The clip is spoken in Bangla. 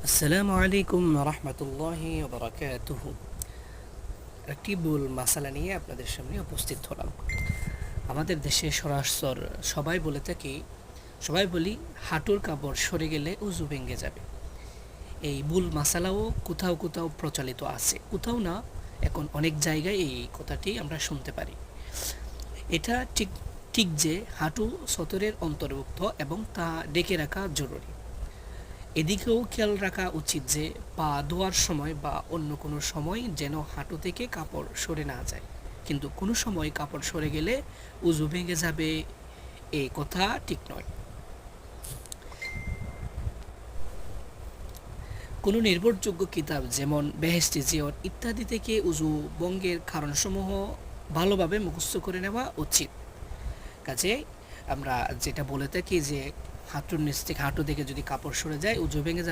আসসালামু আলাইকুম রহমতুল্লাহি বারাকাতুহু। একটি ভুল মাসালা নিয়ে আপনাদের সামনে উপস্থিত হলাম। আমাদের দেশে সরাসর সবাই বলি হাঁটুর কাপড় সরে গেলে উজু ভেঙে যাবে। এই ভুল মাসালাও কোথাও কোথাও প্রচলিত আছে, কোথাও না। এখন অনেক জায়গায় এই কথাটি আমরা শুনতে পারি। এটা ঠিক ঠিক যে হাঁটু সতরের অন্তর্ভুক্ত এবং তা ডেকে রাখা জরুরি। এদিকেও খেয়াল রাখা উচিত যে পা ধোয়ার সময় বা অন্য কোনো সময় যেন হাঁটু থেকে কাপড় সরে না যায়। কিন্তু কোনো সময় কাপড় সরে গেলে উজু ভেঙে যাবে, এই কথা ঠিক নয়। কোনো নির্ভরযোগ্য কিতাব যেমন বেহেশতি জিয়র ইত্যাদি থেকে উজু ভঙ্গের কারণসমূহ ভালোভাবে মুখস্থ করে নেওয়া উচিত। কাজে আমরা যেটা বলে থাকি যে হাঁটুর নিচ থেকে যদি কাপড় সরে যায় উজু ভেঙে যাবে।